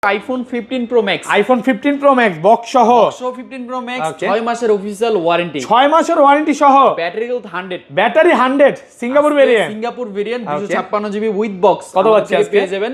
iPhone 15 Pro Max iPhone 15 Pro Max box সহ 15 Pro Max 6 মাসের official warranty 6 মাসের warranty সহ battery health 100 battery 100 Singapore variant 256 GB with box কত পাচ্ছি আজকে পেয়ে যাবেন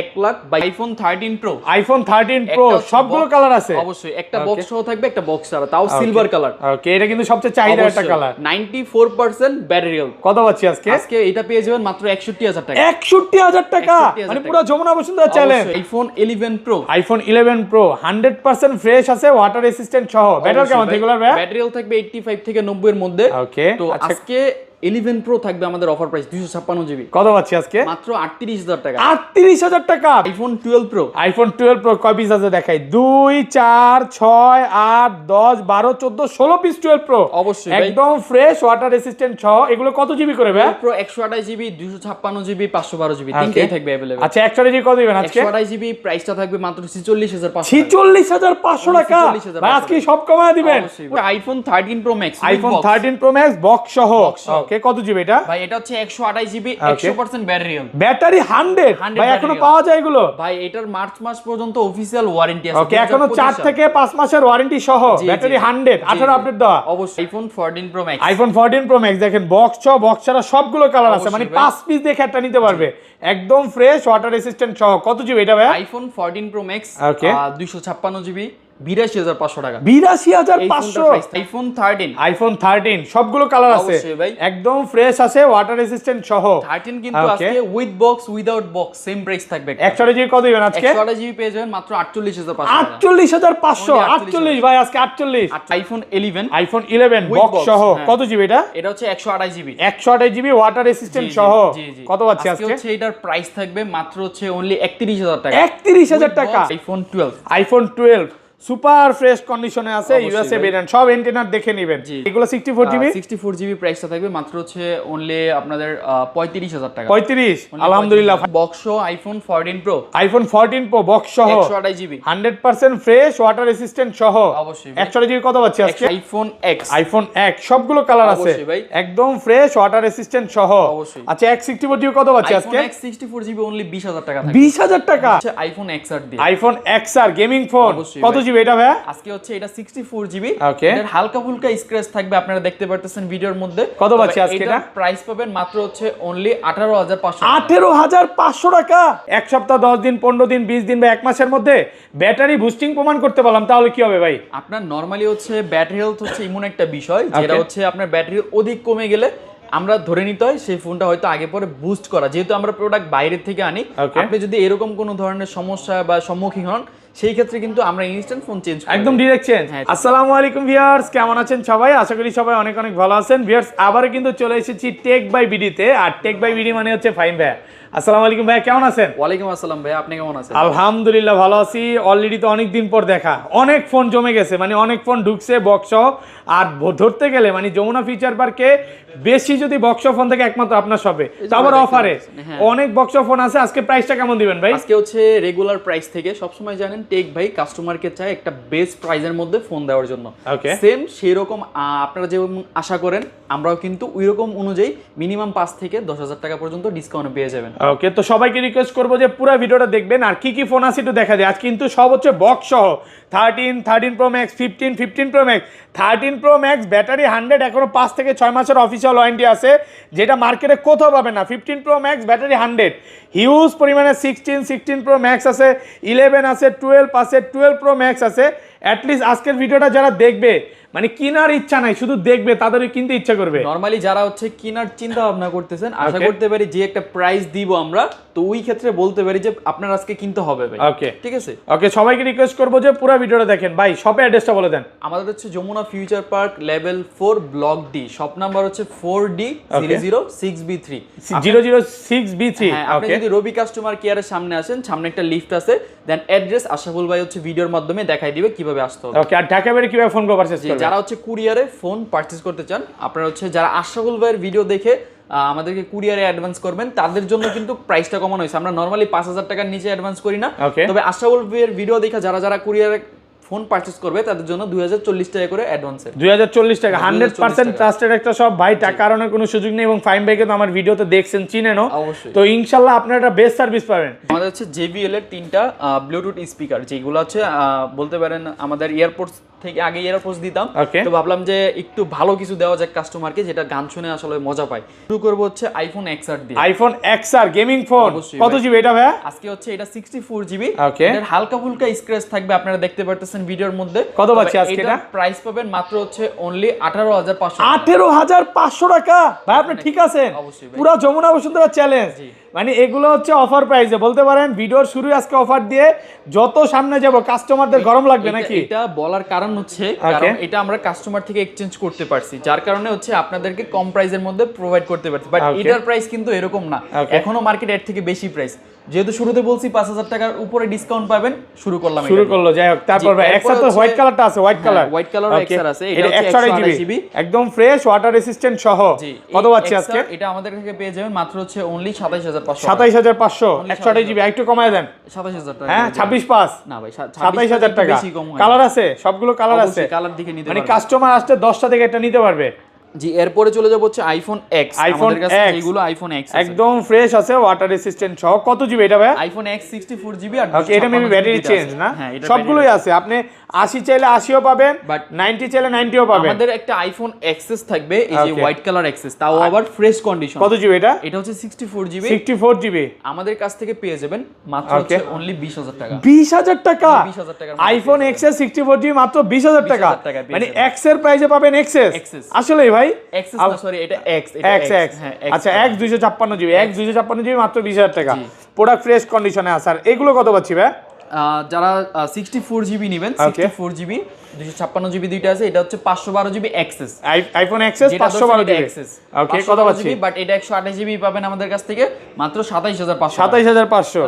1 lakh by iPhone 13 Pro iPhone 13 Pro সবগুলো কালার আছে অবশ্যই একটা বক্স সহ থাকবে একটা বক্স ছাড়া তাও সিলভার কালার ওকে এটা কিন্তু সবচেয়ে চাহিদার একটা কালার 94% ব্যাটারি হেলথ কত পাচ্ছি আজকে এটা পেয়ে যাবেন মাত্র 61000 টাকা 61000 টাকা মানে পুরো Jamuna Bashundhara challenge iPhone 11 Pro iPhone 11 Pro 100% fresh আছে ওয়াটার রেসিস্ট্যান্ট সহ ব্যাটারি কেমন থাকবে ভাই ব্যাটারি হেলথ থাকবে 85 থেকে 90 এর মধ্যে ওকে তো আজকে 11 Pro থাকবে আমাদের অফার প্রাইস 256 জিবি কত পাচ্ছি আজকে মাত্র 38000 টাকা 38000 টাকা iPhone 12 Pro iPhone 12 Pro কয় পিস আছে দেখাই 2 4 6 8 10 12 14 16 পিস 12 Pro অবশ্যই একদম ফ্রেশ ওয়াটার রেসিস্ট্যান্ট সহ এগুলো কত জিবি করে ভাই Pro 128 জিবি 256 জিবি 512 জিবি তিনটেই থাকবে अवेलेबल আচ্ছা 128 জিবি কত দিবেন আজকে 128 জিবি প্রাইসটা থাকবে মাত্র 46500 46500 টাকা ভাই আজকে সব কমায় দিবেন iPhone 13 Pro Max iPhone 13 Pro Max box সহ ওকে কত জিবি এটা ভাই এটা হচ্ছে 128 জিবি 100% ব্যাটারি হেলথ ব্যাটারি 100 ভাই এখনো পাওয়া যায় এগুলো ভাই এটার মার্চ মাস পর্যন্ত অফিশিয়াল ওয়ারেন্টি আছে ওকে এখনো 4 থেকে 5 মাসের ওয়ারেন্টি সহ ব্যাটারি 100 18 আপডেট দাও অবশ্যই iPhone 14 Pro Max iPhone 14 Pro Max দেখেন বক্স সহ বক্স ছাড়া সবগুলো কালার আছে মানে 5 পিস দেখে একটা নিতে পারবে একদম ফ্রেশ ওয়াটার রেসিস্ট্যান্ট সহ কত জিবি এটা ভাই iPhone 14 Pro Max ওকে 256 জিবি 82500 টাকা 82500 iPhone 13 iPhone 13 সবগুলো কালার আছে একদম ফ্রেশ আছে ওয়াটার রেসিস্ট্যান্ট সহ 13 কিন্তু আজকে with box without box same price থাকবে 128 জিবি কত দিবেন আজকে 128 জিবি পেয়ে যাবেন মাত্র 48500 48500 48 ভাই আজকে 48 iPhone 11 iPhone 11 বক্স সহ কত জিবি এটা এটা হচ্ছে 128 জিবি 128 জিবি ওয়াটার রেসিস্ট্যান্ট সহ কত পাচ্ছি আজকে হচ্ছে এটার প্রাইস থাকবে মাত্র হচ্ছে অনলি 31000 টাকা 31000 টাকা iPhone 12 সুপার ফ্রেশ কন্ডিশনে আছে ইউএসএ ভেরিয়েন্ট সব এন্টেনার দেখে নেবেন এগুলো 64 জিবি 64 জিবি প্রাইসটা থাকবে মাত্র হচ্ছে অনলি আপনাদের 35000 টাকা 35 আলহামদুলিল্লাহ বক্স সহ iPhone 14 Pro iPhone 14 Pro box সহ 128 জিবি 100% ফ্রেশ ওয়াটার রেসিস্ট্যান্ট সহ অবশ্যই 128 জিবি কত পাচ্ছি আজকে iPhone X সবগুলো কালার আছে একদম ফ্রেশ ওয়াটার রেসিস্ট্যান্ট সহ আচ্ছা 64 জিবি কত পাচ্ছি আজকে iPhone X 64 জিবি অনলি 20000 টাকা থাকবে 20000 টাকা আচ্ছা iPhone XR দিয়ে iPhone XR গেমিং ফোন কত জিবি এটা ভাই আজকে হচ্ছে এটা 64 জিবি এর হালকা ফুলকা স্ক্র্যাচ থাকবে আপনারা দেখতে পারতেছেন ভিডিওর মধ্যে কত পাচ্ছি আজকে এটা প্রাইস পাবেন মাত্র হচ্ছে অনলি 18500 18500 টাকা এক সপ্তাহ 10 দিন 15 দিন 20 দিন বা এক মাসের মধ্যে ব্যাটারি বুস্টিং প্রমাণ করতে পারলাম তাহলে কি হবে ভাই আপনার নরমালি হচ্ছে ব্যাটারি হেলথ হচ্ছে এমন একটা বিষয় যেটা হচ্ছে আপনার ব্যাটারি অধিক কমে গেলে আমরা ধরে নিতে হয় সেই ফোনটা হয়তো আগে পরে বুস্ট করা যেহেতু আমরা প্রোডাক্ট বাইরে থেকে আনি আপনি যদি এরকম কোনো ধরনের সমস্যা বা সম্মুখীন হন সেই ক্ষেত্রে কিন্তু আমরা ইনস্ট্যান্ট ফোন চেঞ্জ করি একদম ডাইরেক্ট চেঞ্জ আসসালামু আলাইকুম ভিউয়ার্স কেমন আছেন সবাই আশা করি সবাই অনেক অনেক ভালো আছেন ভিউয়ার্স আবারো কিন্তু চলে এসেছি টেক বাই বিডিতে আর টেক বাই বিডি মানে হচ্ছে ফাইম ভাই আসসালামু আলাইকুম ভাই কেমন আছেন ওয়ালাইকুম আসসালাম ভাই আপনি কেমন আছেন আলহামদুলিল্লাহ ভালো আছি অলরেডি তো অনেক দিন পর দেখা অনেক ফোন জমে গেছে মানে অনেক ফোন ঢুকছে বক্স আর ধরতে গেলে মানে যমুনা ফিচার পার্কে বেশি যদি বক্স ফোন থেকে একমাত্র আপনার শপে তারপর অফারে অনেক বক্স ফোন আছে আজকে প্রাইসটা কেমন দিবেন ভাই আজকে হচ্ছে রেগুলার প্রাইস থেকে সব সময় জানেন টেক ভাই কাস্টমারকে চায় একটা বেস্ট প্রাইসের মধ্যে ফোন দেওয়ার জন্য সেম সেই রকম আপনারা যেমন আশা করেন আমরাও কিন্তু ওই রকম অনুযায়ী মিনিমাম 5 থেকে 10000 টাকা পর্যন্ত ডিসকাউন্ট পেয়ে যাবেন ওকে তো সবাইকে রিকোয়েস্ট করব যে পুরো ভিডিওটা দেখবেন আর কি কি ফোন আছে একটু দেখা যায় আজ কিন্তু সব হচ্ছে বক্স সহ 13 Pro Max 15 Pro Max 13 Pro Max battery 100 এখনো 5 থেকে 6 মাসের অফিশিয়াল ওয়ারেন্টি আছে যেটা মার্কেটে কোথাও পাবেন না 15 Pro Max ব্যাটারি 100 হিউজ পরিমাণে 16 Pro Max আছে 11 আছে 12 আছে 12 Pro Max আছে অ্যাটলিস্ট আজকের ভিডিওটা যারা দেখবে মানে কেনার ইচ্ছা নাই শুধু দেখবে তাদেরই কিনতে ইচ্ছা করবে নরমালি যারা হচ্ছে কেনার চিন্তা ভাবনা করতেছেন আশা করতে পারি যে একটা প্রাইস দিব আমরা তো ওই ক্ষেত্রে বলতে পারি যে আপনার আজকে কিনতে হবে ভাই ওকে ঠিক আছে ওকে সবাইকে রিকোয়েস্ট করব যে পুরো ভিডিওটা দেখেন ভাই শপে অ্যাড্রেসটা বলে দেন আমাদের হচ্ছে Jamuna future park level 4 block D shop number হচ্ছে 4D 006B3 006B3 আপনি যদি রবি কাস্টমার কেয়ারের সামনে আসেন সামনে একটা লিফট আছে দেন অ্যাড্রেস আশাফুল ভাই হচ্ছে ভিডিওর মাধ্যমে দেখাই দিবে কিভাবে আসতে হবে ওকে আর ঢাকা বাইরে কিভাবে ফোন পারচেজ করবেন যারা হচ্ছে কুরিয়ারে ফোন পারচেজ করতে চান আপনারা হচ্ছে যারা আশাফুল ভাইয়ের ভিডিও দেখে আমাদেরকে কুরিয়ারে অ্যাডভান্স করবেন তাদের জন্য কিন্তু প্রাইসটা কমানো হয়েছে আমরা নরমালি 5000 টাকার নিচে অ্যাডভান্স করি না তবে আশাফুল ভাইয়ের ভিডিও দেখে যারা যারা কুরিয়ারে ফোন পারচেজ করবে তাদের জন্য 2040 টাকা করে অ্যাডভান্সে। 2040 টাকা 100% ট্রাস্টেড একটা সব ভাই, টাকা কারণে কোনো সুযোগ নেই। এবং ফাইম ভাইকে তো আমার ভিডিওতে দেখছেন, চিনেনও, তো ইনশাআল্লাহ আপনারা একটা বেস্ট সার্ভিস পাবেন। আমাদের হচ্ছে JBL এর 3টা ব্লুটুথ স্পিকার, যেগুলো হচ্ছে বলতে পারেন আমাদের এয়ারপোর্টস থেকে আগে এয়ারপোর্টস দিতাম, তো ভাবলাম যে একটু ভালো কিছু দেওয়া যায় কাস্টমারকে, যেটা গান শুনে আসলে মজা পায়। শুরু করব হচ্ছে আইফোন XR দিয়ে। আইফোন XR গেমিং ফোন, কত জিবি এটা ভাই? আজকে হচ্ছে এটা 64 জিবি, এর হালকা ফুলকা স্ক্র্যাচ থাকবে, আপনারা দেখতে পারতেছেন ভিডিওর মধ্যে। কত পাচ্ছি আজকে এটা? প্রাইস পাবেন মাত্র হচ্ছে অনলি 18500। 18500 টাকা ভাই, আপনি ঠিক আছেন? অবশ্যই ভাই, পুরো যমুনা বসুন্ধরা চ্যালেঞ্জ, মানে এগুলো হচ্ছে অফার প্রাইসে বলতে পারেন। ভিডিওর শুরু আজকে অফার দিয়ে যত সামনে যাব কাস্টমারদের গরম লাগবে নাকি? এটা বলার কারণ হচ্ছে কারণ এটা আমরা কাস্টমার থেকে এক্সচেঞ্জ করতে পারছি, যার কারণে হচ্ছে আপনাদেরকে কম প্রাইসের মধ্যে প্রোভাইড করতে পারছি। বাট এটার প্রাইস কিন্তু এরকম না, এখনো মার্কেট এর থেকে বেশি প্রাইস। যেহেতু শুরুতে বলছি 5000 টাকার উপরে ডিসকাউন্ট পাবেন, শুরু করলো। যাই হোক, তারপর এক্সআর তো হোয়াইট কালারটা আছে, হোয়াইট কালার এক্সআর আছে। এটা 128 জিবি একদম ফ্রেশ ওয়াটার রেসিস্ট্যান্ট সহ। কত পাচ্ছি আজকে? এটা আমাদের থেকে পেয়ে যাবেন মাত্র হচ্ছে অনলি 27500। 27500 128 জিবি, একটু কমায় দেন। 27000 টাকা। হ্যাঁ 265 না ভাই, 27000 টাকা। কালার আছে, সবগুলো কালার আছে, কালার দেখে নিতে মানে কাস্টমার আসতে 10টা থেকে এটা নিতে পারবে। জি, এরপরে চলে যাব হচ্ছে আইফোন X। আমাদের কাছে যেগুলো আইফোন X একদম ফ্রেশ আছে, ওয়াটার রেসিস্ট্যান্ট সহ। কত জিবি এটা ভাই? IPhone X 64 GB. আর ওকে, এটা মেবি ব্যাটারি চেঞ্জ না? সবগুলোই আছে, আপনি 80 চাইলে 80ও পাবেন, বাট 90 চাইলে 90ও পাবেন। আমাদের একটা আইফোন এক্সএস থাকবে, এই যে হোয়াইট কালার এক্সএস, তাও আবার ফ্রেশ কন্ডিশন। কত জিবি এটা? এটা হচ্ছে 64 জিবি। 64 জিবি আমাদের কাছ থেকে পেয়ে যাবেন মাত্র হচ্ছে অনলি 20000 টাকা। 20000 টাকা? 20000 টাকা আইফোন এক্সএস 64 জিবি মাত্র 20000 টাকা, মানে এক্স এর প্রাইসে পাবেন এক্সএস। আসলেই ভাই এক্সএস না, সরি, এটা এক্স, এটা এক্স। আচ্ছা, এক্স 256 জিবি, এক্স 256 জিবি মাত্র 20000 টাকা। প্রোডাক্ট ফ্রেশ কন্ডিশনে আছে। আর এগুলো কত পাচ্ছি ভাই? যারা 64 জিবি নেবেন, 64 জিবি 256 জিবি দুইটা আছে। এটা হচ্ছে 512 GB XS, iPhone XS 512 GB XS. Okay, কত পাচ্ছি? বাট এটা 128 জিবি পাবেন আমাদের কাছ থেকে মাত্র 27500। 27500,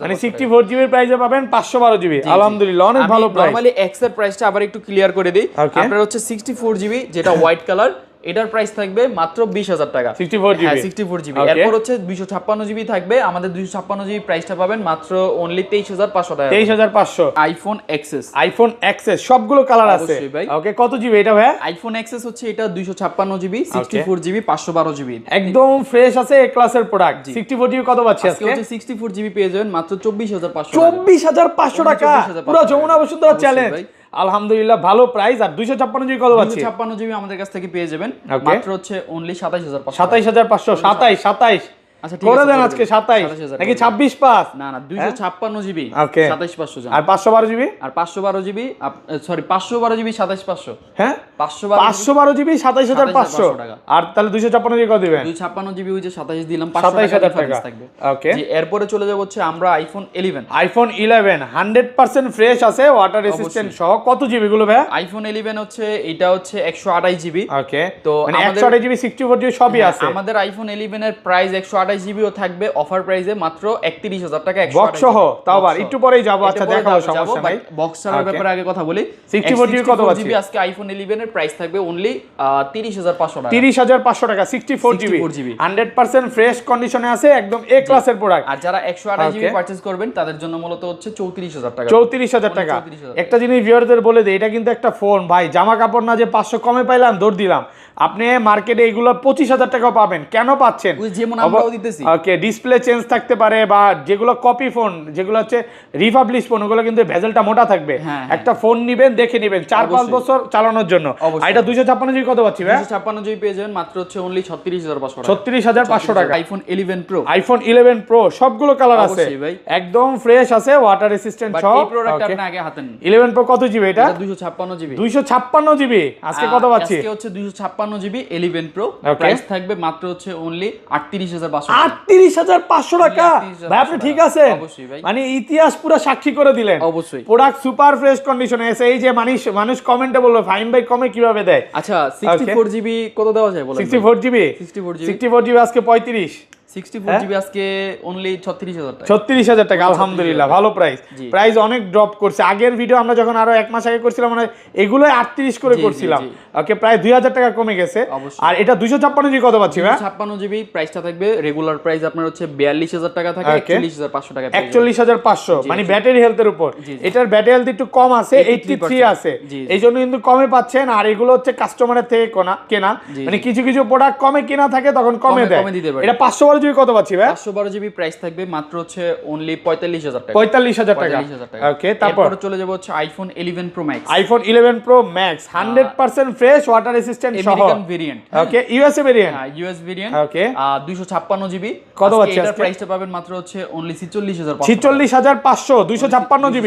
মানে 64 জিবির প্রাইসে পাবেন 512 জিবি। আলহামদুলিল্লাহ, অনেক ভালো প্রাইস। নরমালি এক্স এর প্রাইসটা আবার একটু ক্লিয়ার করে দেই। আপনার হচ্ছে 64 জিবি যেটা হোয়াইট কালার, এটার প্রাইস থাকবে মাত্র 20000 টাকা। 64 জিবি। হ্যাঁ 64 জিবি। এরপর হচ্ছে 256 জিবি থাকবে, আমাদের 256 জিবি প্রাইসটা পাবেন মাত্র অনলি 23500 টাকা। 23500। IPhone XS. আইফোন এক্সএস সবগুলো কালার আছে। ওকে, কত জিবি এটা ভাই? আইফোন এক্সএস হচ্ছে এটা 256 জিবি, 64 জিবি, 512 জিবি, একদম ফ্রেশ আছে, এ ক্লাসের প্রোডাক্ট। 64 জিবি কত পাচ্ছি আজকে? হচ্ছে 64 জিবি পেয়ে যাবেন মাত্র 24500 টাকা। 24500 টাকা, পুরো যমুনা বসুন্ধরা চ্যালেঞ্জ। আলহামদুলিল্লাহ, ভালো প্রাইস। আর 256 জিবি কত পাচ্ছি? 256 জিবি আমাদের কাছ থেকে পেয়ে যাবেন মাত্র হচ্ছে অনলি 27500। 27500, 27। আচ্ছা, করে দেন আজকে 27 নাকি 26.5? না 256 জিবি 27500 জান। আর 512 জিবি? আর 512 জিবি, সরি 512 জিবি 27500। হ্যাঁ 512 জিবি 27500 টাকা। আর তাহলে 256 জিবি কত দিবেন? 256 জিবি ওই যে 27 দিলাম, 27000 টাকা থাকবে। ওকে, জি, এরপরে চলে যাব হচ্ছে আমরা আইফোন 11। আইফোন 11 100% ফ্রেশ আছে, ওয়াটার রেসিস্ট্যান্ট সহ। কত জিবি গুলো ভাই? আইফোন 11 হচ্ছে এটা হচ্ছে 128 জিবি। ওকে, তো মানে 128 জিবি 64 জিবি সবই আছে। আমাদের আইফোন 11 এর প্রাইস 128 জিবিও থাকবে অফার প্রাইসে মাত্র 31000 টাকা। বক্স সহ, তাও আবার একটু পরেই যাব। আচ্ছা, দেখাবো, সমস্যা নাই। বক্স ছাড়ার ব্যাপারে আগে কথা বলি। 64 জিবি কত আছে? আজকে আইফোন 11 এর প্রাইস থাকবে অনলি 30500 টাকা। 30500 টাকা 64 জিবি 100% ফ্রেশ কন্ডিশনে আছে, একদম এ ক্লাসের প্রোডাক্ট। আর যারা 128 জিবি পারচেজ করবেন তাদের জন্য মূলত হচ্ছে 34000 টাকা। 34000 টাকা। একটা জিনিস ভিউয়ারদের বলে দেই, এটা কিন্তু একটা ফোন ভাই, জামা কাপড় না যে 500 কমে পাইলাম দৌড় দিলাম। আপনি মার্কেটে এগুলো 25000 টাকাও পাবেন। কেন পাচ্ছেন? যেমন আমরাও দিতেছি। ওকে, ডিসপ্লে চেঞ্জ থাকতে পারে, বা যেগুলো কপি ফোন, যেগুলো হচ্ছে রিপাবলিশ ফোন, ওগুলো কিন্তু ভেজেলটা মোটা থাকবে। একটা ফোন নিবেন, দেখে নিবেন 4-5 বছর চালানোর জন্য। আর এটা 256 জিবি কত পাচ্ছি ভাই? 256 জিবি পেয়ে যাবেন মাত্র হচ্ছে অনলি 36500 টাকা। 36500 টাকা। IPhone 11 pro. আইফোন 11 প্রো সবগুলো কালার আছে, একদম ফ্রেশ আছে, ওয়াটার রেসিস্ট্যান্ট সহ। এই প্রোডাক্ট আপনি আগে হাতে নেন। 11 প্রো কত জিবি এটা? 256 জিবি। 256 জিবি আজকে কত পাচ্ছি? আজকে হচ্ছে 256 জিবি 11 প্রো, প্রাইস থাকবে মাত্র হচ্ছে অনলি 38500। 38500 টাকা ভাই, আপনি ঠিক আছেন? অবশ্যই ভাই, মানে ইতিহাস পুরো সাক্ষী করে দিলেন। অবশ্যই প্রোডাক্ট সুপার ফ্রেশ কন্ডিশনে আছে। এই যে মানুষ কমেন্টে বললো ফাইম ভাই কমে কিভাবে দেয়? আচ্ছা, 64 জিবি কত দেওয়া যায় বলেন? 64 জিবি 64 জিবি 64 জিবি আজকে 35। 64GB আজকে অনলি 36000 টাকা। 36000 টাকা, আলহামদুলিল্লাহ ভালো প্রাইস। প্রাইস অনেক ড্রপ করছে। আগের ভিডিও আমরা যখন আরো এক মাস আগে করছিলাম মানে এগুলো 38 করে করছিলাম, ওকে প্রায় 2000 টাকা কমে গেছে। আর এটা 256GB কত পাচ্ছি ভাই? 256GB প্রাইসটা থাকবে রেগুলার প্রাইস আপনার হচ্ছে 42000 টাকা থাকে, 41500 টাকা। 41500 মানে ব্যাটারি হেলথের উপর। এটার ব্যাটারি হেলথ একটু কম আছে, 83 আছে, এইজন্য কিন্তু কমে পাচ্ছেন। আর এগুলো হচ্ছে কাস্টমারের থেকে কেনা, মানে কিছু কিছু প্রোডাক্ট কমে কেনা থাকে তখন কমে দেয়। এটা 512GB কত পাচ্ছি ভাই? 512GB প্রাইস থাকবে মাত্র হচ্ছে অনলি 45000 টাকা। 45000 টাকা, ওকে। তারপর চলে যাব হচ্ছে iPhone 11 Pro Max। IPhone 11 Pro Max 100% fresh, water resistant সহ, আমেরিকান ভেরিয়েন্ট, ওকে। ইউএসএ ভেরিয়েন্ট, হ্যাঁ ইউএস ভেরিয়েন্ট, ওকে। 256GB কত পাচ্ছি আজকে? এটার প্রাইসটা পাবেন মাত্র হচ্ছে অনলি 46500। 46500, 256GB।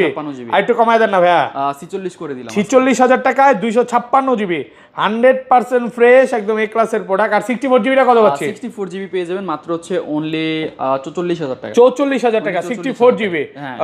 আর একটু কমায় দেন না ভাইয়া, 46 করে দিলাম। 46000 টাকায় 256GB 100% ফ্রেশ, একদম এ ক্লাসের প্রোডাক্ট। আর 64GB টা কত পাচ্ছি? 64GB পেয়ে যাবেন মাত্র হচ্ছে অনলি 44000 টাকা। 44000 টাকা 64GB,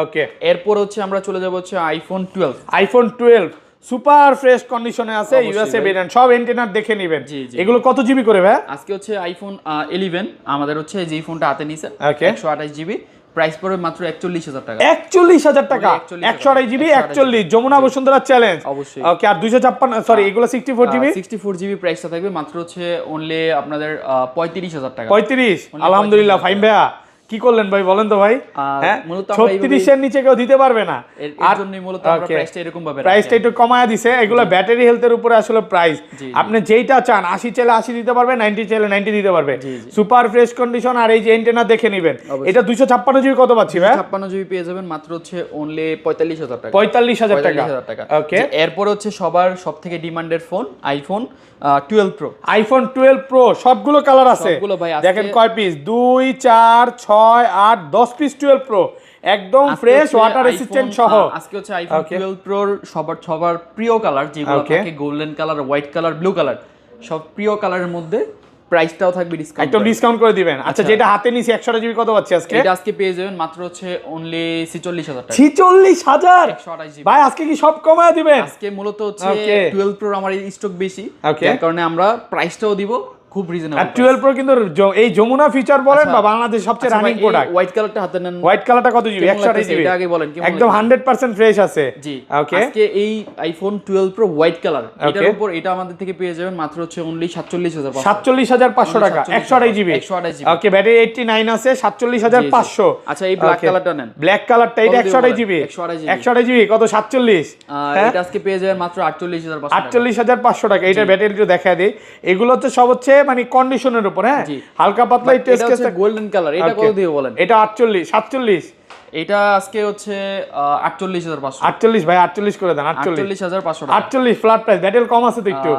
ওকে। এরপর হচ্ছে আমরা চলে যাব হচ্ছে আইফোন 12। আইফোন 12 সুপার ফ্রেশ কন্ডিশনে আছে, ইউএসএ ভেরিয়েন্ট, সব এন্টেনার দেখে নেবেন। এগুলো কত জিবি করে ভাই? আজকে হচ্ছে আইফোন 11 আমাদের হচ্ছে যেই ফোনটা হাতে নিছেন, ওকে, 128GB প্রাইস পড়বে মাত্র 41000 টাকা। 41000 টাকা, 128GB 41, যমুনা বসুন্ধরা চ্যালেঞ্জ, অবশ্যই, ওকে। আর 256, সরি এগুলো 64GB। 64GB প্রাইসটা থাকবে মাত্র হচ্ছে অনলি আপনাদের 35000 টাকা। 35, আলহামদুলিল্লাহ। ফাইন ভাইয়া কি করলেন ভাই বলেন তো ভাই? হ্যাঁ, 36 এর নিচে কেউ দিতে পারবে না, এর জন্যই মূলত আমরা প্রাইসটা এরকম ভাবে প্রাইসটা একটু কমায়া দিছে। এগুলো ব্যাটারি হেলথের উপরে আসলে প্রাইস। আপনি যেইটা চান 80 চাইলে 80 দিতে পারবে, 90 চাইলে 90 দিতে পারবে, সুপার ফ্রেশ কন্ডিশন। আর এই যে এন্টেনা দেখে নেবেন। এটা 256GB কত পাচ্ছি ভাই? 256GB পেয়ে যাবেন মাত্র হচ্ছে অনলি 45000 টাকা। 45000 টাকা, ওকে। এরপর হচ্ছে সবার সবথেকে demanded phone iPhone 12 Pro। IPhone 12 Pro সবগুলো কালার আছে, সবগুলো ভাই। দেখেন কয় পিস, 2 4 6 8 10 পিস 12 Pro, একদম ফ্রেশ, ওয়াটার রেসিস্ট্যান্ট সহ। আজকে হচ্ছে আইফোন 12 Pro সবার প্রিয় কালার যেগুলো থাকে, golden colour, white colour, blue colour, সব প্রিয় কালারের মধ্যে প্রাইসটাও থাকবে ডিসকাউন্ট, একদম ডিসকাউন্ট করে দিবেন। আচ্ছা, যেটা হাতে নিছি 128GB কত পাচ্ছি আজকে? এটা আজকে পেয়ে যাবেন মাত্র হচ্ছে অনলি 46000 টাকা। 46000 128GB ভাই, আজকে কি সব কমায় দিবেন? আজকে মূলত হচ্ছে 12 Pro আমার স্টক বেশি, যার কারণে আমরা প্রাইসটাও দিব খুব রিজনেবল। আর 12 Pro কিন্তু এই যমুনা ফিচার বলেন বা বাংলাদেশ সবচেয়ে রানিং প্রোডাক্ট। হোয়াইট কালারটা হাতে নেন, হোয়াইট কালারটা কত জিবি? 128GB। এটা আগে বলেন কেমন, একদম 100% ফ্রেশ আছে, জি। ওকে। আজকে এই আইফোন 12 Pro হোয়াইট কালার, এটার উপর এটা আমাদের থেকে পেয়ে যাবেন মাত্র হচ্ছে অনলি 47500। 47500 টাকা, 128GB, ওকে। ব্যাটারি 89 আছে, 47500। আচ্ছা, এই ব্ল্যাক কালারটা নেন, ব্ল্যাক কালারটা, এটা 128GB, 128GB কত? 47। এটা আজকে পেয়ে যাবেন মাত্র 48500। 48500 টাকা। এটার ব্যাটারি একটু দেখা দেই। এগুলো হচ্ছে সব হচ্ছে মানে কন্ডিশনের উপর, হ্যাঁ, হালকা পাতলা একটু স্কেচ। গোল্ডেন কালার, এটা কত দিয়ে বলেন? এটা 48 47। এটা আজকে হচ্ছে 48500। 48 ভাই, 48 করে দেন, 48500 টাকা। 48 ফ্ল্যাট প্রাইস, ব্যাটারি কম আছে তো একটু।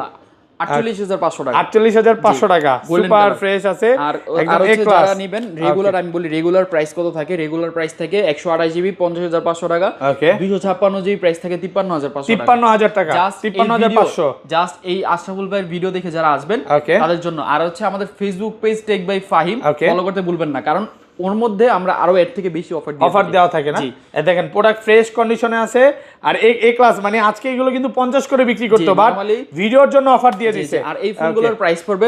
48500 টাকা, 48500 টাকা, সুপার ফ্রেশ আছে, একদম এ ক্লাস। যারা নেবেন রেগুলার, আমি বলি রেগুলার প্রাইস কত থাকে? রেগুলার প্রাইস থাকে 128GB 50500 টাকা, ওকে। 256GB প্রাইস থাকে 53500 টাকা। 53000 টাকা, 53500। জাস্ট এই আশরাফুল ভাইয়ের ভিডিও দেখে যারা আসবেন তাদের জন্য। আর হচ্ছে আমাদের Facebook page tech by Fahim follow করতে ভুলবেন না, কারণ ওর মধ্যে আমরা আরো এর থেকে বেশি অফার দেওয়া থাকে না। দেখেন প্রোডাক্ট ফ্রেশ কন্ডিশনে আছে। আর এই ক্লাস মানে আজকে এগুলো কিন্তু 50 করে বিক্রি করতে, বাট ভিডিওর জন্য অফার দিয়ে দিয়েছে। আর এই ফোনগুলোর প্রাইস পড়বে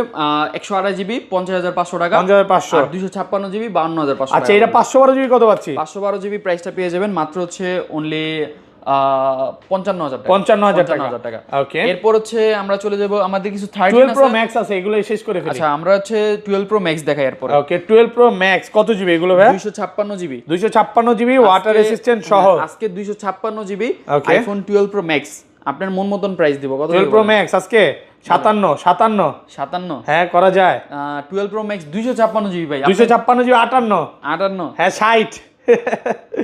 128GB 50500 টাকা, 50500। আর 256GB 52500। আচ্ছা, এটা 512GB কত পাচ্ছি? 512GB প্রাইসটা পেয়ে যাবেন মাত্র হচ্ছে অনলি 55000 টাকা। 55000 টাকা, ওকে। এরপর হচ্ছে আমরা চলে যাব, আমাদের কিছু 12 Pro Max আছে, এগুলো শেষ করে ফেলি। আচ্ছা, আমরা হচ্ছে 12 Pro Max দেখাই এরপর, ওকে। 12 Pro Max কত জিবি এগুলো ভাই? 256GB, 256GB ওয়াটার রেসিস্ট্যান্ট সহ। আজকে 256GB আইফোন 12 Pro Max আপনার মন মতন প্রাইস দিব। কত? 12 Pro Max আজকে 57। হ্যাঁ, করা যায়। 12 Pro Max 256GB ভাই, 256GB 58। হ্যাঁ, 60।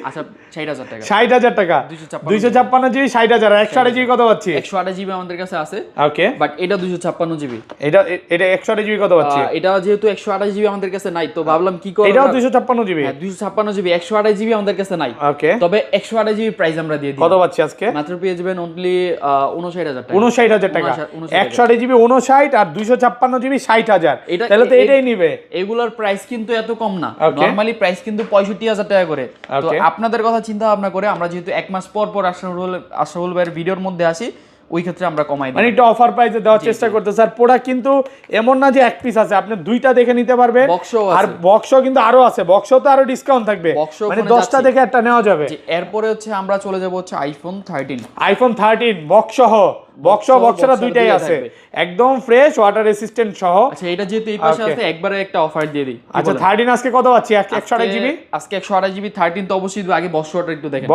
আচ্ছা, 60000 টাকা, 60000 টাকা, 256GB 60000। 128GB কত পাচ্ছি? 128GB আমাদের কাছে আছে, ওকে। বাট এটা 256GB। এটা 128GB কত পাচ্ছি? এটা যেহেতু 128GB আমাদের কাছে নাই, তো ভাবলাম কি করব, এটাও 256GB। হ্যাঁ, 256GB, 128GB আমাদের কাছে নাই, ওকে। তবে 128GB প্রাইস আমরা দিয়ে দিই। কত পাচ্ছি আজকে? মাত্র পেয়ে যাবেন অনলি 59000 টাকা। 59000 টাকা, 128GB 59 আর 256GB 60000। তাহলে তো এটাই নিবে। এগুলোর প্রাইস কিন্তু এত কম না, নরমালি প্রাইস কিন্তু 65000 টাকা করে। তো আপনাদের কথা চিন্তা ভাবনা করে আমরা যেহেতু এক মাস পর পর আশরাফুল ভাইয়ের ভিডিওর মধ্যে আসি, ওই ক্ষেত্রে আমরা কমাই দিই, মানে একটু অফার প্রাইসে দেওয়ার চেষ্টা করতে স্যার। প্রোডাক্ট কিন্তু এমন না যে এক পিস আছে, আপনি দুইটা দেখে নিতে পারবেন, আর বক্সও কিন্তু আরো আছে, বক্সও তো আরো ডিসকাউন্ট থাকবে, মানে 10টা দেখে একটা নেওয়া যাবে। এরপরে হচ্ছে আমরা চলে যাব হচ্ছে আইফোন 13 বক্স সহ, বক্সরা দুইটাই আছে, একদম ফ্রেশ ওয়াটার রেসিস্ট্যান্ট সহ। আচ্ছা এটা যেহেতু এই পাশে আছে একবারে একটা অফার দিয়ে দিই। আচ্ছা 13 আজকে কত পাচ্ছি? 128 জিবি আজকে 128 জিবি 13 তো অবশ্যই দিই। আগে বক্সটা একটু দেখেন,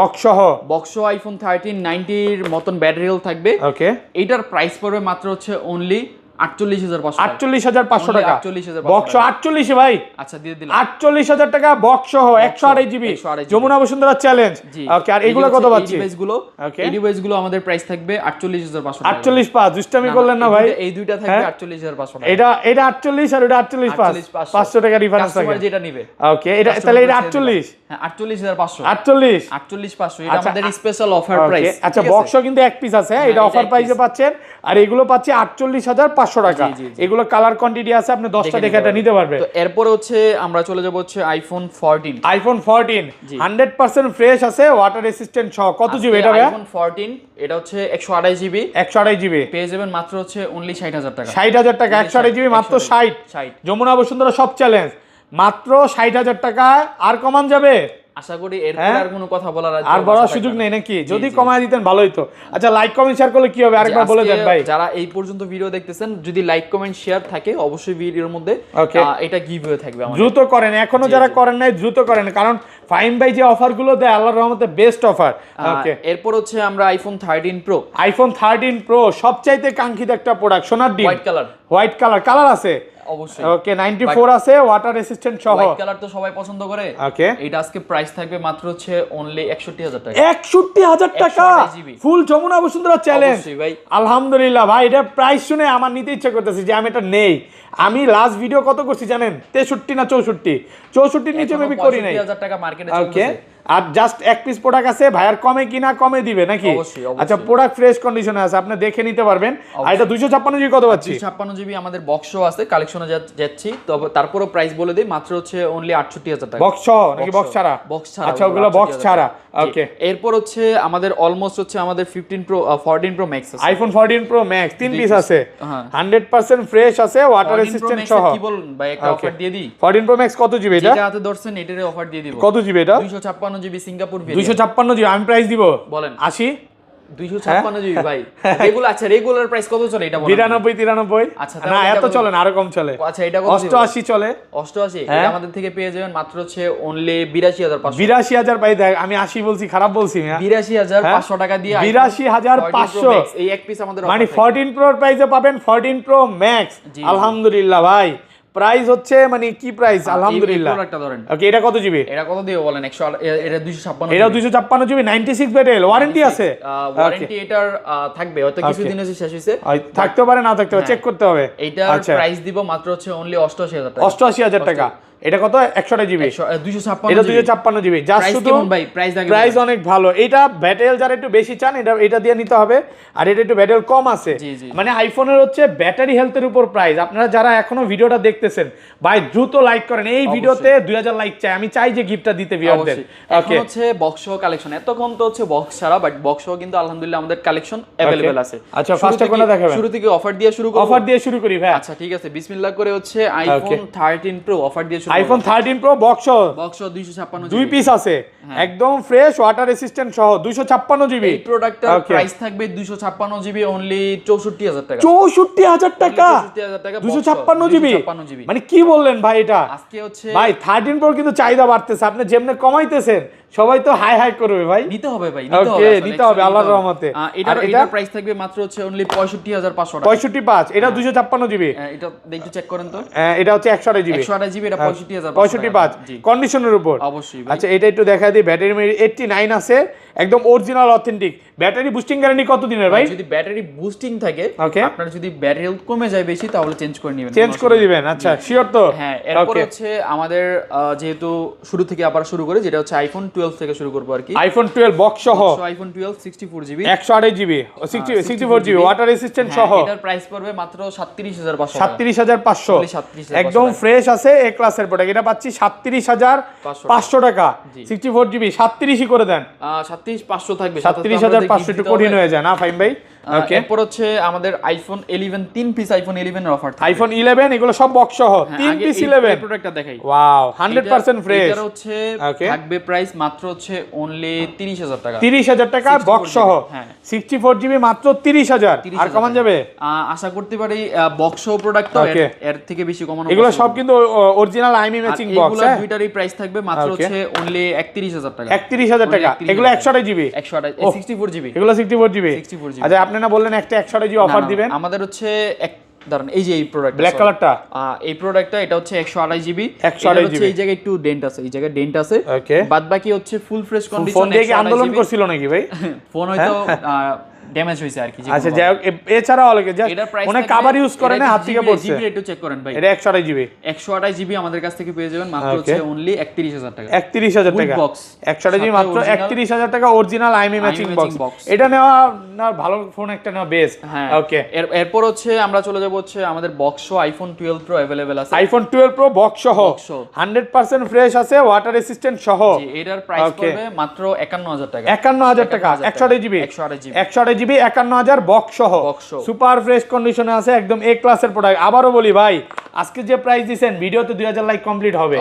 বক্স আইফোন 13 90 এর মতন ব্যাটারি হেলথ থাকবে। ওকে, এটার প্রাইস পড়বে মাত্র হচ্ছে অনলি 48,500 টাকা। বক্স 48 ভাই, আচ্ছা দিয়ে দিলাম 48,000 টাকা বক্স সহ 128 জিবি যমুনা বসুন্ধরা চ্যালেঞ্জ। ওকে, আর এগুলো কত পাচ্ছি? এই ডিভাইসগুলো আমাদের প্রাইস থাকবে 48,500 টাকা। 48,500 দুষ্টামি করলেন না ভাই? এই দুইটা থাকবে 48,500 টাকা। এটা 48 আর এটা 48,500, 500 টাকা ডিফারেন্স থাকে। কাস্টমার যেটা নেবে ওকে, এটা তাহলে এটা 48, হ্যাঁ 48,500, 48,500 এটা আমাদের স্পেশাল অফার প্রাইস। আচ্ছা বক্সও কিন্তু এক পিস আছে, এটা অফার প্রাইসে পাচ্ছেন, আর এগুলো পাচ্ছি 48,500 টাকা। এগুলো কালার কোয়ান্টিটি আছে, আপনি 10টা দেখে এটা নিতে পারবেন। তো এরপর হচ্ছে আমরা চলে যাব হচ্ছে আইফোন 14 100% ফ্রেশ আছে, ওয়াটার রেসিস্ট্যান্ট সহ। কত জিবি এটা ভাই? আইফোন 14 এটা হচ্ছে 128 জিবি, 128 জিবি পেয়ে যাবেন মাত্র হচ্ছে অনলি 60,000 টাকা। 60,000 টাকা 128 জিবি মাত্র 60। যমুনা বসুন্ধরা সব চ্যালেঞ্জ মাত্র 60,000 টাকা। আর কমান যাবে? আশা করি এরপর আর কোনো কথা বলার আর বলার সুযোগ নেই নাকি? যদি কমায় দিতেন ভালোই তো। আচ্ছা লাইক কমেন্ট শেয়ার করলে কি হবে আরেকবার বলে দেন ভাই। যারা এই পর্যন্ত ভিডিও দেখতেছেন যদি লাইক কমেন্ট শেয়ার থাকে অবশ্যই ভিডিওর মধ্যে এটা গিভওয়ে থাকবে আমাদের। দ্রুত করেন, এখনো যারা করেন নাই দ্রুত করেন, কারণ ফাইম ভাই যে অফারগুলো দেয় আল্লাহর রহমতে বেস্ট অফার। ওকে, এরপর হচ্ছে আমরা আইফোন 13 প্রো সবচাইতে কাঙ্ক্ষিত একটা প্রোডাক্ট, সোনার ডিম, হোয়াইট কালার আছে অবশ্যই। ওকে 94 আছে, ওয়াটার রেসিস্ট্যান্ট সহ। হোয়াইট কালার তো সবাই পছন্দ করে। ওকে, এটা আজকে প্রাইস থাকবে মাত্র হচ্ছে অনলি 61,000 টাকা। 61,000 টাকা ফুল যমুনা বসুন্ধরা চ্যালেঞ্জ। ভাই আলহামদুলিল্লাহ ভাই, এটা প্রাইস শুনে আমার নিতে ইচ্ছা করতেছে যে আমি এটা নেই। আমি লাস্ট ভিডিও কত করছি জানেন? 63 না 64 নিচে মেবি করি নাই। 65,000 টাকা মার্কেটে চলতেছে। আর জাস্ট এক পিস প্রোডাক্ট আছে, ভাইয়ার কমে কিনা কমে দিবে নাকি? আচ্ছা প্রোডাক্ট ফ্রেশ কন্ডিশনে আছে, আপনি দেখে নিতে পারবেন। আর এটা 256 জিবি কত পাচ্ছি? 256 জিবি আমাদের বক্সও আছে, কালেকশনে যাচ্ছি, তবে তারপরও প্রাইস বলে দেই মাত্র হচ্ছে অনলি 68,000 টাকা। বক্স নাকি বক্স ছাড়া? বক্স ছাড়া। আচ্ছা ওগুলো বক্স ছাড়া। ওকে, এরপর হচ্ছে আমাদের অলমোস্ট হচ্ছে আমাদের 14 প্রো ম্যাক্স আছে। আইফোন 14 প্রো ম্যাক্স 3 পিস আছে, 100% ফ্রেশ আছে, ওয়াটার রেসিস্ট্যান্ট সহ। কি বলুন ভাই, একটা অফার দিয়ে দিই। 14 প্রো ম্যাক্স কত জিবি এটা? যেটা হাতে ধরছেন এটারে অফার দিয়ে দিব। কত জিবি এটা? 256 জিবি সিঙ্গাপুর ভেরিয়েন্ট। 256 জিবি আমি প্রাইস দিব বলেন 80। 256 জিবি ভাই। রেগুলার প্রাইস কত চলে এটা বলেন? 92 আচ্ছা না এত চলে না, আরো কম চলে। আচ্ছা এটা কত? 88 চলে। 88 এটা আমাদের থেকে পেয়ে যাবেন মাত্র হচ্ছে অনলি 82,500। 82,000 ভাই, দেখ আমি 80 বলছি, খারাপ বলছি না? 82,500 টাকা দিয়ে 82,500 এই এক পিস আমাদের মানে 14 প্রোর প্রাইসে পাবেন 14 প্রো ম্যাক্স। আলহামদুলিল্লাহ ভাই, প্রাইস হচ্ছে মানে কি প্রাইস? আলহামদুলিল্লাহ। ওকে, এটা কত জিবি? এটা কত দিও বলেন? 100 এটা 256। এটা 256 জিবি 96 ব্যাটেল, ওয়ারেন্টি আছে। ওয়ারেন্টি এটার থাকবে, হয়তো কিছুদিন হচ্ছে শেষ হইছে, থাকতে পারে না থাকতে পারে, চেক করতে হবে। এইটার প্রাইস দিব মাত্র হচ্ছে অনলি 88,000 টাকা। 88,000 টাকা। এটা কত? 128 জিবি, 256 এটা 256 জিবি। জাস্ট শুধু ভাই প্রাইস অনেক ভালো। এটা ব্যাটেল যারা একটু বেশি চান এটা দিয়ে নিতে হবে, আর এটা একটু ব্যাটেল কম আছে। মানে আইফোনের হচ্ছে ব্যাটারি হেলথের উপর প্রাইস। আপনারা যারা এখনো ভিডিওটা দেখতেছেন ভাই দ্রুত লাইক করেন, এই ভিডিওতে 2000 লাইক চাই, আমি চাই যে গিফটটা দিতে ভিউয়ারদের। ওকে, হচ্ছে বক্স কালেকশন এতক্ষণ তো হচ্ছে বক্স ছাড়া, বাট বক্স কিন্তু আলহামদুলিল্লাহ আমাদের কালেকশন अवेलेबल আছে। আচ্ছা ফার্স্টে কোনটা দেখাবেন? শুরু থেকে অফার দিয়ে শুরু করব। অফার দিয়ে শুরু করি ভাই। আচ্ছা ঠিক আছে, বিসমিল্লাহ করে হচ্ছে আইফোন 13 প্রো অফার দিয়ে শুরু করব। আইফোন 13 প্রো বক্স 256 দুই পিস আছে, একদম ফ্রেশ ওয়াটার রেসিস্ট্যান্ট সহ 256 জিবি। এই প্রোডাক্টের প্রাইস থাকবে 256 জিবি অনলি 64,000 টাকা। 64,000 টাকা 256 জিবি, মানে কি বললেন ভাই? এটা আজকে হচ্ছে ভাই 13 প্রো কিন্তু চাহিদা বাড়তেছে, আপনি যেমনে কমাইতেছেন সবাই তো হাই হাই করবে ভাই। নিতে হবে ভাই, নিতে হবে আল্লাহর রহমতে। এটার প্রাইস থাকবে মাত্র হচ্ছে অনলি 65,500 টাকা। 65 এটা 256 জিবি। এটা একটু চেক করেন তো। এটা হচ্ছে 128 জিবি। 128 জিবি এটা 65 কন্ডিশনের উপর। অবশ্যই আচ্ছা এটা একটু দেখা দিই, ব্যাটারি 89 আছে, একদম original authentic. Battery boosting guarantee কত দিনের ভাই? যদি ব্যাটারি বুস্টিং থাকে, আপনার যদি ব্যাটারি হেলথ কমে যায় বেশি তাহলে চেঞ্জ করে নেবেন। চেঞ্জ করে দিবেন? আচ্ছা শিওর তো? হ্যাঁ। এরপর হচ্ছে আমাদের যেহেতু শুরু থেকে আবার শুরু করে, যেটা হচ্ছে আইফোন 12 থেকে শুরু করব আর কি। আইফোন 12 বক্স সহ, iPhone 12 64 GB 128 GB 64 GB water resistant সহ। এটার প্রাইস পড়বে মাত্র 37,500 37,500 একদম ফ্রেশ আছে, এ ক্লাসের প্রোডাক্ট। এটা পাচ্ছি 37,500 টাকা। 64 জিবি 37ই করে দেন। 37,500 থাকবে। 37,500 একটু কঠিন হয়ে যায় না ফাইম ভাই? ওকে, এরপর হচ্ছে আমাদের আইফোন 11 3 পিস আইফোন 11 এর অফার থাকবে। আইফোন 11 এগুলো সব বক্স সহ 3 পিস 11 প্রোডাক্টটা দেখাই। Wow 100% fresh. এটা হচ্ছে থাকবে প্রাইস মাত্র হচ্ছে অনলি 30,000 টাকা। 30,000 টাকা বক্স সহ। 64 জিবি মাত্র 30,000। আর কমান যাবে? আশা করতে পারি বক্স সহ প্রোডাক্ট তো এর থেকে বেশি কমানো। এগুলো সব কিন্তু অরিজিনাল আইমি ম্যাচিং বক্স। এগুলো দুইটারই প্রাইস থাকবে মাত্র হচ্ছে অনলি 31,000 টাকা। 31,000 টাকা। এগুলো 128 জিবি 64 জিবি। এগুলো 64 জিবি। আচ্ছা আপনি না বললেন একটা 128 জিবি অফার দিবেন? আমাদের হচ্ছে দাঁড়ান, এই যে এই প্রোডাক্ট ব্ল্যাক কালারটা, এই প্রোডাক্টটা এটা হচ্ছে 128 জিবি। 128 জিবি। এই জায়গায় একটু ডেন্ট আছে, এই জায়গায় ডেন্ট আছে। ওকে, বাদ বাকি হচ্ছে ফুল ফ্রেশ কন্ডিশন। ফোন দিয়ে কি আন্দোলন করছিল নাকি ভাই? ফোন হয়তো ড্যামেজ হইছে আর কি। আচ্ছা যাই হোক, এছাড়া অলকে জাস্ট অনেক কভার ইউজ করে না, হাত থেকে পড়ছে। জিবি একটু চেক করেন ভাই। এটা 128 জিবি। 128 জিবি আমাদের কাছ থেকে পেয়ে যাবেন মাত্র হচ্ছে অনলি 31,000 টাকা। 31,000 টাকা বক্স। 128 জিবি মাত্র 31,000 টাকা অরিজিনাল আইমি ম্যাচিং বক্স। এটা নেওয়া না ভালো ফোন একটা নেওয়া বেস্ট। ওকে, এরপর হচ্ছে আমরা চলে যাব হচ্ছে আমাদের বক্স সহ আইফোন 12 প্রো अवेलेबल আছে। আইফোন 12 প্রো বক্স সহ 100% ফ্রেশ আছে, ওয়াটার রেসিস্ট্যান্ট সহ। জি, এটার প্রাইস পড়বে মাত্র 51,000 টাকা। 51,000 টাকা 128 জিবি। 128 জিবি 51,000 বক্স সহ সুপার ফ্রেশ কন্ডিশনে আছে, একদম এ ক্লাসের প্রোডাক্ট। আবারো বলি ভাই, আজকে যে প্রাইস দিবেন ভিডিওতে 2000 লাইক কমপ্লিট হবে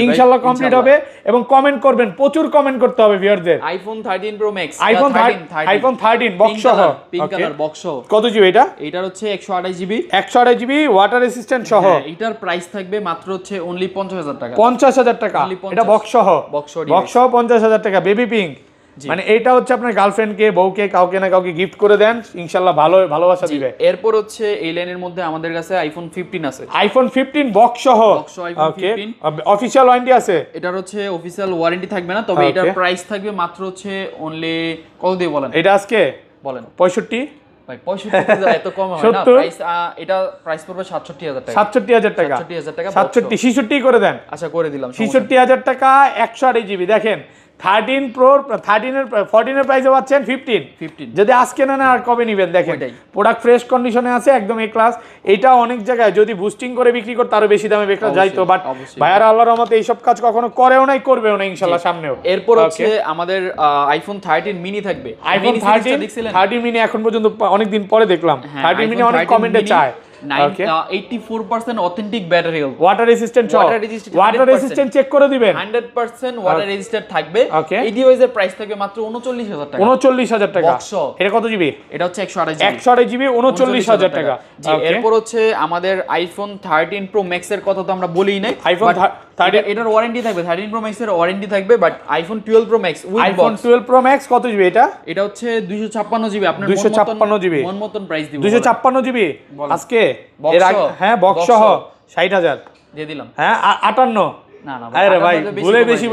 ইনশাআল্লাহ, কমপ্লিট হবে। এবং কমেন্ট করবেন, প্রচুর কমেন্ট করতে হবে ভিউয়ারদের। IPhone 13 pro max, iPhone 13 box সহ, পিঙ্ক কালার বক্স সহ। কত জিবি এটা? এটার হচ্ছে 128 জিবি। 128 জিবি ওয়াটার রেসিস্ট্যান্ট সহ। এটার প্রাইস থাকবে মাত্র হচ্ছে অনলি 50,000 টাকা। 50,000 টাকা এটা বক্স সহ। বক্স সহ 50,000 টাকা বেবি পিঙ্ক। মানে এটা হচ্ছে আপনার গার্লফ্রেন্ডকে, বউকে, কাউকে না কাউকে গিফট করে দেন, ইনশাআল্লাহ ভালোবাসা দিবে। এরপর হচ্ছে এই লাইনের মধ্যে আমাদের কাছে আইফোন 15 আছে। আইফোন 15 বক্স সহ। ওকে, অফিশিয়াল ওয়ারেন্টি আছে। এটার হচ্ছে অফিশিয়াল ওয়ারেন্টি থাকবে না, তবে এটার প্রাইস থাকবে মাত্র হচ্ছে অনলি কত দিয়ে বলেন? এটা আজকে বলেন 65 ভাই, 65,000 এত কম হয় না প্রাইস। এটা প্রাইস পড়বে 67,000 টাকা। 67,000 টাকা। 67,000 টাকা। 67 66 করে দেন। আচ্ছা করে দিলাম। 66,000 টাকা 128 জিবি। দেখেন 13 প্রো 13 এর 14 এর প্রাইসে পাচ্ছেন 15। যদি আজকে না আর কবে নেবেন? দেখেন প্রোডাক্ট ফ্রেশ কন্ডিশনে আছে, একদম এ ক্লাস। এটা অনেক জায়গায় যদি বুস্টিং করে বিক্রি করতে আরো বেশি দামে বিক্রি যাইতো, বাট ভাইয়ার আল্লাহর রহমতে এইসব কাজ কখনো করেও নাই, করবেও না ইনশাআল্লাহ সামনেও। এরপর হচ্ছে আমাদের আইফোন 13 মিনি থাকবে। আইফোন 13 মিনি এখন পর্যন্ত অনেক দিন পরে দেখলাম। 13 মিনি অনেক কমেন্টে চায়। 84% authentic battery health, water resistant water resistant check করে দিবেন। 100% ওয়াটার রেজিস্ট্যান্ট থাকবে। এই ডিভাইসের প্রাইস থাকবে মাত্র 39,000 টাকা। 39,000 টাকা বক্স। এটা কত জিবি? এটা হচ্ছে 128 জিবি। 128 জিবি 39,000 টাকা। জি, এরপর হচ্ছে আমাদের আইফোন 13 প্রো ম্যাক্স এর কথা তো আমরা বলিই নাই। আইফোন 13 এটার ওয়ারেন্টি থাকবে, 13 প্রো ম্যাক্স এর ওয়ারেন্টি থাকবে, but iPhone 12 pro max with box. IPhone 12 pro max কত জিবি এটা? এটা হচ্ছে 256 জিবি। আপনার 256 জিবি মন মতন প্রাইস দিব। 256 জিবি আজকে এর আগে। হ্যাঁ বক্স সহ 60,000 দিয়ে দিলাম। হ্যাঁ 58। না না আরে ভাই ভুলে বেশি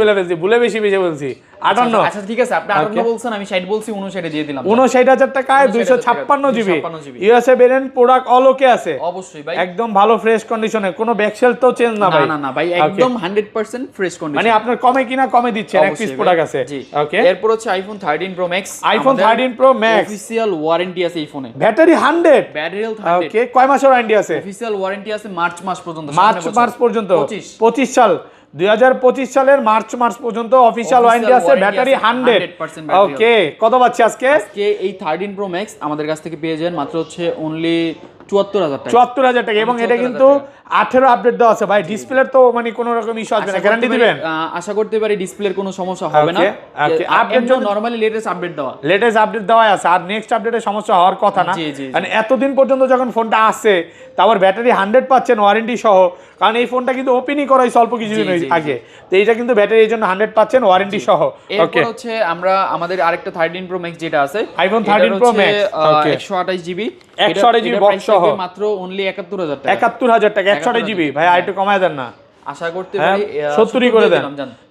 বলছি 58। আচ্ছা ঠিক আছে, আপনি 58 বলছেন, আমি 60 বলছি, 59 দিয়ে দিলাম। 59,000 টাকায় 256 জিবি ইউএসএ ভেরিয়েন্ট প্রোডাক্ট অলোকে আছে। অবশ্যই ভাই, একদম ভালো ফ্রেশ কন্ডিশনে, কোনো ব্যাকসেল তো চেঞ্জ না ভাই। না ভাই, একদম 100% ফ্রেশ কন্ডিশন। মানে আপনার কমে কিনা কমে দিচ্ছেন, এক পিস প্রোডাক্ট আছে। ওকে, এরপর হচ্ছে iPhone 13 pro max. IPhone 13 pro max official warranty আছে এই ফোনে। Battery 100, battery health 100। ওকে, কয় মাসের ওয়ারেন্টি আছে? অফিশিয়াল ওয়ারেন্টি আছে মার্চ মাস পর্যন্ত। মার্চ পর্যন্ত 25 সাল 2025 সালের মার্চ পর্যন্ত অফিশিয়াল ওয়ারেন্টি আছে, ব্যাটারি 100%। ওকে, কত পাচ্ছি আজকে? এই 13 প্রো ম্যাক্স আমাদের কাছ থেকে পেয়ে যাবেন মাত্র হচ্ছে অনলি 74,000 টাকা। 74,000 টাকা। এবং এটা কিন্তু 18 আপডেট দেওয়া আছে ভাই। ডিসপ্লের তো মানে কোনো রকম ইস্যু আসবে না, গ্যারান্টি দিবেন? আশা করতে পারি ডিসপ্লের কোনো সমস্যা হবে না। আপডেট জন্য নরমালি লেটেস্ট আপডেট দেওয়া আছে, আর নেক্সট আপডেটে সমস্যা হওয়ার কথা না। মানে এতদিন পর্যন্ত যখন ফোনটা আসছে, তারপর ব্যাটারি 100 পাচ্ছেন ওয়ারেন্টি সহ, কারণ এই ফোনটা কিন্তু ওপেনই করা হয় অল্প কিছুদিন আগে, তো এটা কিন্তু ব্যাটারি এর জন্য 100 পাচ্ছেন ওয়ারেন্টি সহ। এরপর হচ্ছে আমরা আমাদের আরেকটা 13 প্রো ম্যাক্স যেটা আছে, iPhone 13 pro max 128 GB. 128 GB box সহ মাত্র অনলি 71,000 টাকা। 71,000 টাকা 128 জিবি ভাই, আর একটু কমায় দেন না? আশা করতে পারি 70 করে দেন।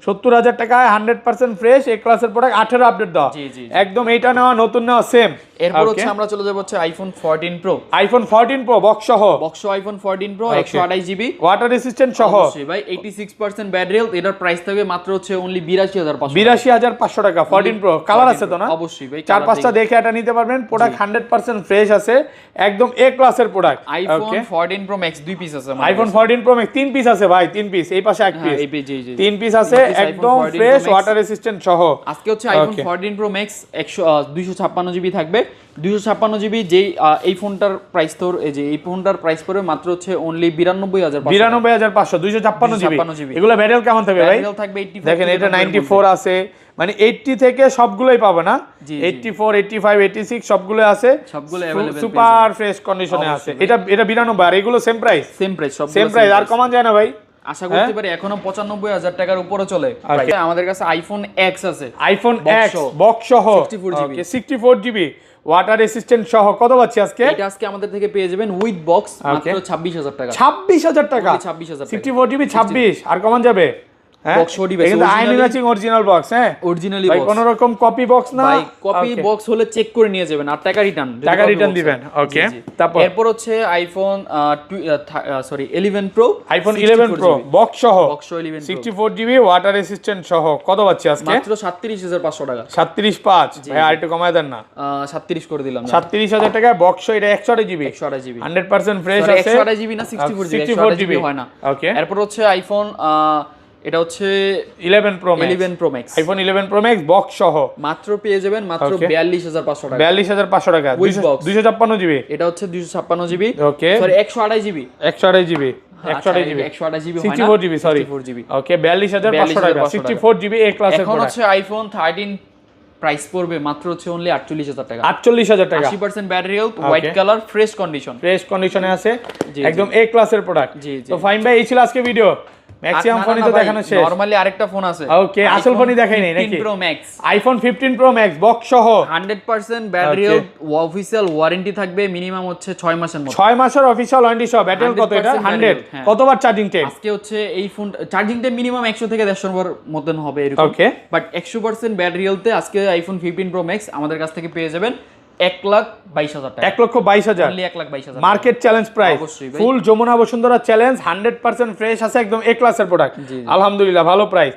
70,000 টাকায় 100% ফ্রেশ এ ক্লাসের প্রোডাক্ট, 18 আপডেট দাও। একদম এইটা নেওয়া নতুন নেওয়া সেম। এরপর Okay. হচ্ছে আমরা চলে যাব হচ্ছে iPhone 14 pro. IPhone 14 pro box সহ, box iPhone 14 pro Okay. 128 GB water resistant সহ, অবশ্যই ভাই 86% ব্যাটারি হেলথ। এটার প্রাইস থাকবে মাত্র হচ্ছে অনলি 82500 82500 টাকা 14 প্রো। কালার আছে তো না? অবশ্যই ভাই, চার colour পাঁচটা দেখে এটা নিতে পারবেন। প্রোডাক্ট 100% ফ্রেশ আছে, একদম এ ক্লাসের product. IPhone 14 pro max 2 piece আছে আইফোন 14 প্রো ম্যাক্স 3 পিস আছে ভাই, 3 পিস, এই পাশে এক পিস, এই পেজে 3 পিস আছে, একদম ফ্রেশ ওয়াটার রেসিস্ট্যান্ট সহ। আজকে হচ্ছে আইফোন 14 প্রো ম্যাক্স 256 জিবি থাকবে। 256 জিবি যেই এই ফোনটার প্রাইস তোর এই যে এই ফোনটার প্রাইস পড়বে মাত্র হচ্ছে অনলি 92500 92500 256 জিবি। এগুলো ব্যাটারি কেমন থাকবে ভাই? ব্যাটারি থাকবে 85। দেখেন এটা 94 আছে, মানে 80 থেকে সবগুলোই পাবে না, 84 85 86 সবগুলো আছে, সবগুলো अवेलेबल সুপার ফ্রেশ কন্ডিশনে আছে। এটা 92 আর এগুলো সেম প্রাইস, সেম প্রাইস সব সেম প্রাইস, আর কমান যায় না ভাই? আশা করতে পারি এখনো 95000 টাকার উপরে চলে। আমাদের কাছে আইফোন এক্স আছে, আইফোন এক্স বক্স সহ 64 জিবি ওয়াটার রেসিস্ট্যান্ট সহ। কত পাচ্ছি আজকে? এটা আজকে আমাদের থেকে পেয়ে যাবেন উইথ বক্স মাত্র 26000 টাকা। 26000 টাকা 26000 টাকা 64 জিবি 26, আর কমান যাবে? হ্যাঁ বক্স ওডি কিন্তু আইএমআই ম্যাচিং অরিজিনাল বক্স, হ্যাঁ অরিজিনালি ভাই, বক্স কোনো রকম কপি বক্স না ভাই। কপি বক্স হলে চেক করে নিয়ে যাবেন আর টাকা রিটার্ন দিবেন। ওকে, তারপর এরপর হচ্ছে iPhone 11 pro. IPhone 11 pro box সহ box 11 pro 64 GB water resistant সহ। কত পাচ্ছি আজকে? মাত্র 37500 টাকা। 375 ভাই, আর একটু কমায় দেন না। 37 করে দিলাম। 37000 টাকা বক্স, এটা 128 জিবি 128 জিবি 100% ফ্রেশ আছে। 128 জিবি না 64 জিবি হয় না। ওকে, এরপর হচ্ছে আইফোন এটা হচ্ছে 11 pro max. 11 pro max iPhone 11 pro max box সহ মাত্র পেয়ে যাবেন মাত্র 42500 টাকা। 42500 টাকা With box। 256 জিবি। এটা হচ্ছে 256 GB, okay, sorry 128 GB 128 GB 128 GB 128 GB হয় না 64 জিবি সরি 64 জিবি। ওকে, 42500 টাকা 64 জিবি এ ক্লাসের এখন প্রোডাক্ট। হচ্ছে আইফোন 13 প্রাইস পড়বে মাত্র হচ্ছে অনলি 48000 টাকা। 48000 টাকা 80% battery health, white colour, fresh condition, fresh কন্ডিশনে আছে, জি, একদম এ ক্লাসের প্রোডাক্ট। জি, জি। তো ফাইন ভাই, এই ছিল আজকে ভিডিও। ম্যাক্সিমাম ফোনই তো দেখানো শেষ। নরমালি আরেকটা ফোন আছে। ওকে, আসল ফোনই দেখাই নাই নাকি? 15 pro max iPhone 15 pro max box সহ 100% ব্যাটারি হেলথ, অফিশিয়াল ওয়ারেন্টি থাকবে মিনিমাম হচ্ছে 6 মাসের মতো। 6 মাসের অফিশিয়াল ওয়ারেন্টি সহ। ব্যাটারি কত এটা? 100। হ্যাঁ। কতবার চার্জিং টাইম? আজকে হচ্ছে এই ফোন চার্জিং টাইম মিনিমাম 100 থেকে 150 বার মতন হবে এরকম। ওকে, বাট 100% ব্যাটারি হেলথে আজকে আইফোন 15 প্রো ম্যাক্স আমাদের কাছ থেকে পেয়ে যাবেন 1,22,000 টাকা। 1,22,000 অনলি 1,22,000 মার্কেট চ্যালেঞ্জ প্রাইস। অবশ্যই ভাই। ফুল যমুনা বসুন্ধরা চ্যালেঞ্জ, 100% ফ্রেশ আছে, একদম এ ক্লাসের প্রোডাক্ট। আলহামদুলিল্লাহ, ভালো প্রাইস।